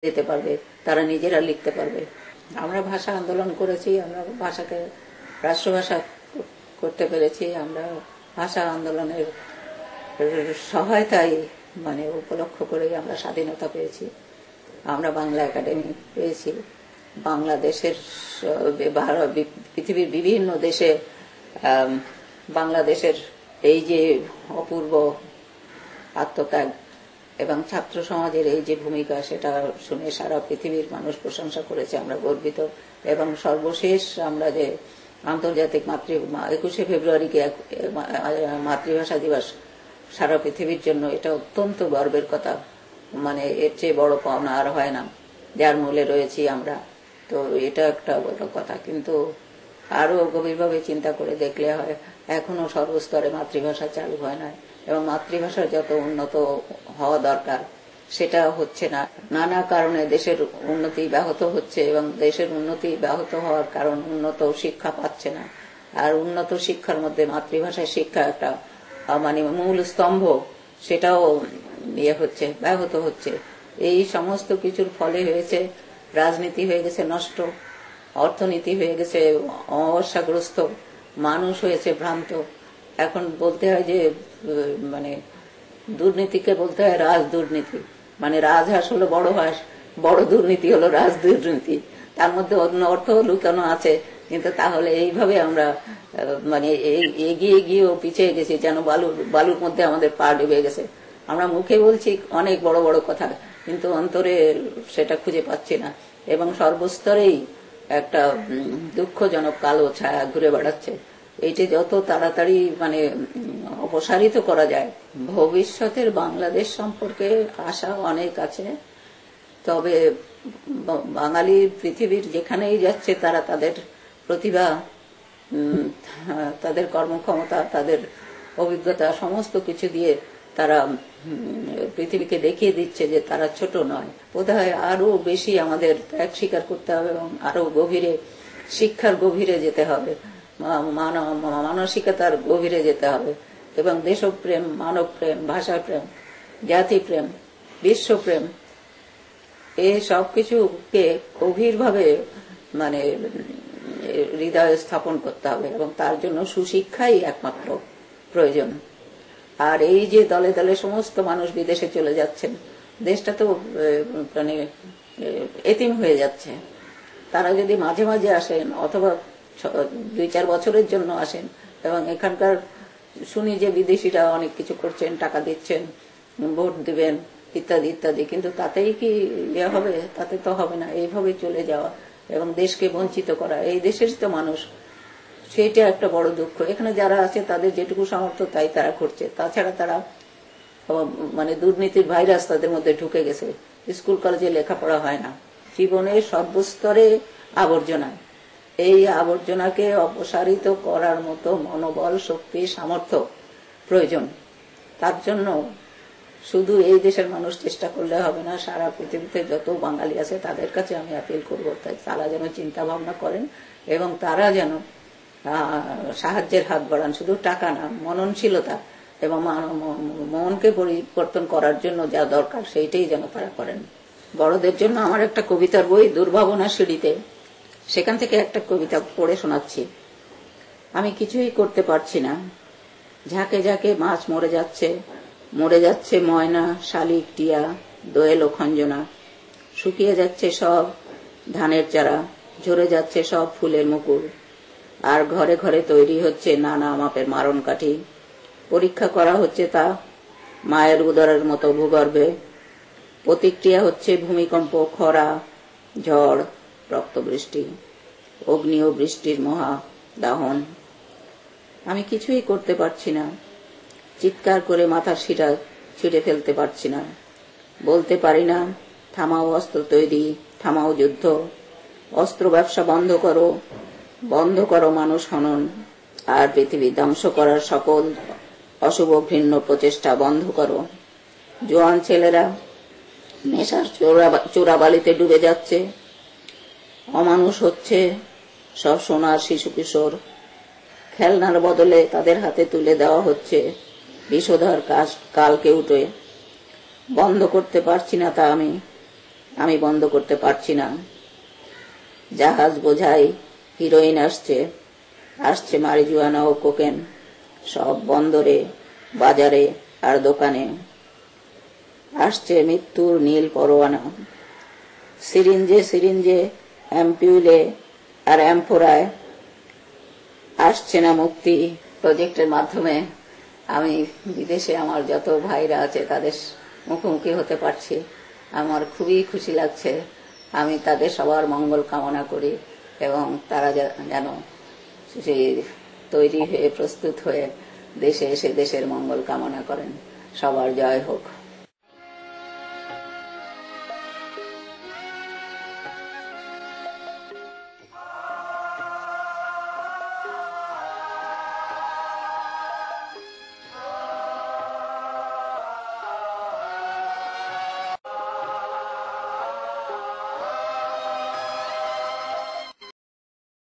দিতে পারবে, তারা নিজেরা লিখতে পারবে। আমরা ভাষা আন্দোলন করেছি, আমরা ভাষাকে রাষ্ট্রভাষা করতে পেরেছি। আমরা ভাষা আন্দোলনের সহায়তায় উপলক্ষ করেই আমরা স্বাধীনতা পেয়েছি। আমরা বাংলা একাডেমি পেয়েছি। বাংলাদেশের পৃথিবীর বিভিন্ন দেশে বাংলাদেশের এই যে অপূর্ব আত্মত্যাগ এবং ছাত্র সমাজের এই যে ভূমিকা, সেটা শুনে সারা পৃথিবীর মানুষ প্রশংসা করেছে। আমরা গর্বিত। এবং সর্বশেষ আমরা যে আন্তর্জাতিক 21শে ফেব্রুয়ারিকে মাতৃভাষা দিবস সারা পৃথিবীর জন্য, এটা অত্যন্ত গর্বের কথা। এর চেয়ে বড় পাওনা আর হয় না, যার মূলে রয়েছি আমরা। তো এটা একটা বড় কথা। কিন্তু আরো গভীরভাবে চিন্তা করে দেখলে হয়, এখনো সর্বস্তরে মাতৃভাষা চালু হয় না, এবং মাতৃভাষার যত উন্নত হওয়া দরকার সেটা হচ্ছে না। নানা কারণে দেশের উন্নতি ব্যাহত হচ্ছে, এবং দেশের উন্নতি ব্যাহত হওয়ার কারণ উন্নত শিক্ষা পাচ্ছে না। আর উন্নত শিক্ষার মধ্যে মাতৃভাষার শিক্ষা একটা মূল স্তম্ভ, সেটাও ব্যাহত হচ্ছে। এই সমস্ত কিছুর ফলে হয়েছে, রাজনীতি হয়ে গেছে নষ্ট, অর্থনীতি হয়ে গেছে অবসাগ্রস্ত, মানুষ হয়েছে ভ্রান্ত। এখন বলতে হয় যে দুর্নীতিকে বলতে হয় রাজ দুর্নীতি। রাজহাঁস হলো বড় হাঁস, বড় দুর্নীতি হলো রাজ দুর্নীতি। তার মধ্যে অন্য অর্থ লুকানো আছে। কিন্তু তাহলে এইভাবে আমরা এগিয়ে গিয়েও পিছিয়ে গেছি, যেন বালুর মধ্যে আমাদের পা ডুবে গেছে। আমরা মুখে বলছি অনেক বড় বড় কথা, কিন্তু অন্তরে সেটা খুঁজে পাচ্ছি না। এবং সর্বস্তরেই একটা দুঃখজনক কালো ছায়া ঘুরে বেড়াচ্ছে। এইটি যত তাড়াতাড়ি অপসারিত করা যায়। ভবিষ্যতের বাংলাদেশ সম্পর্কে আশা অনেক আছে। তবে বাঙালি পৃথিবীর যেখানেই যাচ্ছে, তারা তাদের প্রতিভা, তাদের কর্মক্ষমতা, তাদের অভিজ্ঞতা সমস্ত কিছু দিয়ে তারা পৃথিবীকে দেখিয়ে দিচ্ছে যে তারা ছোট নয়। বোধহয় আরো বেশি আমাদের ত্যাগ স্বীকার করতে হবে, এবং আরো গভীরে, শিক্ষার গভীরে যেতে হবে, মানসিকতার গভীরে যেতে হবে, এবং দেশপ্রেম, মানবপ্রেম, ভাষাপ্রেম, জাতিপ্রেম, বিশ্বপ্রেম, এই সবকিছুকে গভীরভাবে হৃদয়ে স্থাপন করতে হবে। এবং তার জন্য সুশিক্ষাই একমাত্র প্রয়োজন। আর এই যে দলে দলে সমস্ত মানুষ বিদেশে চলে যাচ্ছেন, দেশটা তো এতিম হয়ে যাচ্ছে। তারা যদি মাঝে মাঝে আসেন, অথবা 2-4 বছরের জন্য আসেন, এবং এখানকার শুনি যে বিদেশিরা অনেক কিছু করছেন, টাকা দিচ্ছেন, ভোট দিবেন, ইত্যাদি ইত্যাদি, কিন্তু তাতেই কি হবে? তাতে তো হবে না। এইভাবে চলে যাওয়া এবং দেশকে বঞ্চিত করা, এই দেশের তো মানুষ, সেটা একটা বড় দুঃখ। এখানে যারা আছে তাদের যেটুকু সামর্থ্য তাই তারা করছে। তাছাড়া তারা দুর্নীতির ভাইরাস তাদের মধ্যে ঢুকে গেছে। স্কুল কলেজে লেখাপড়া হয় না, জীবনের সর্বস্তরে আবর্জনা। এই আবর্জনাকে অপসারিত করার মতো মনোবল, শক্তি, সামর্থ্য প্রয়োজন। তার জন্য শুধু এই দেশের মানুষ চেষ্টা করলে হবে না, সারা পৃথিবীতে যত বাঙালি আছে তাদের কাছে আমি আপিল করব, তারা যেন চিন্তা ভাবনা করেন, এবং তারা যেন সাহায্যের হাত বাড়ান। শুধু টাকা না, মননশীলতা এবং মনকে পরিবর্তন করার জন্য যা দরকার সেইটাই যেন তারা করেন। বড়দের জন্য আমার একটা কবিতার বই, দুর্ভাবনা সিঁড়িতে, সেখান থেকে একটা কবিতা পড়ে শোনাচ্ছি। আমি কিছুই করতে পারছি না, ঝাঁকে ঝাঁকে মাছ মরে যাচ্ছে, মরে যাচ্ছে ময়না, শালিক, টিয়া, দোয়েল ও খঞ্জনা। শুকিয়ে যাচ্ছে সব ধানের চারা, ঝরে যাচ্ছে সব ফুলের মুকুল। আর ঘরে ঘরে তৈরি হচ্ছে নানা মাপের মারণ কাঠি। পরীক্ষা করা হচ্ছে তা মায়ের উদরের মতো ভূগর্ভে। প্রতিক্রিয়া হচ্ছে ভূমিকম্প, খরা, ঝড়, রক্তবৃষ্টি, অগ্নি ও বৃষ্টির মহা দাহন। আমি কিছুই করতে পারছি না, চিৎকার করে মাথার শিরা ছিঁড়ে ফেলতে পারছি না, বলতে পারি না থামাও অস্ত্র তৈরি, থামাও যুদ্ধ, অস্ত্র ব্যবসা বন্ধ করো, বন্ধ করো মানুষ হনন, আর পৃথিবী ধ্বংস করার সকল অশুভ ঘৃণ্য প্রচেষ্টা বন্ধ করো। জোয়ান ছেলেরা নেশার চোরাবালিতে ডুবে যাচ্ছে, অমানুষ হচ্ছে সব সোনার শিশু কিশোর। খেলনার বদলে তাদের হাতে তুলে দেওয়া হচ্ছে বিষধর কালকে উঠে। বন্ধ করতে পারছি না তা আমি, আমি বন্ধ করতে পারছি না। জাহাজ বোঝাই হিরোইন আসছে, আসছে মারিজুয়ানা ও কোকেন, সব বন্দরে, বাজারে আর দোকানে। আসছে মৃত্যুর নীল পরোয়ানা, সিরিঞ্জে সিরিঞ্জে, অ্যাম্পিউলে আর অ্যাম্ফোরায়। আসছে না মুক্তি। প্রজেক্টের মাধ্যমে আমি বিদেশে আমার যত ভাইরা আছে তাদের মুখোমুখি হতে পারছি, আমার খুবই খুশি লাগছে। আমি তাদের সবার মঙ্গল কামনা করি এবং তারা যেন সেই তৈরি হয়ে প্রস্তুত হয়ে দেশে এসে দেশের মঙ্গল কামনা করেন। সবার জয় হোক।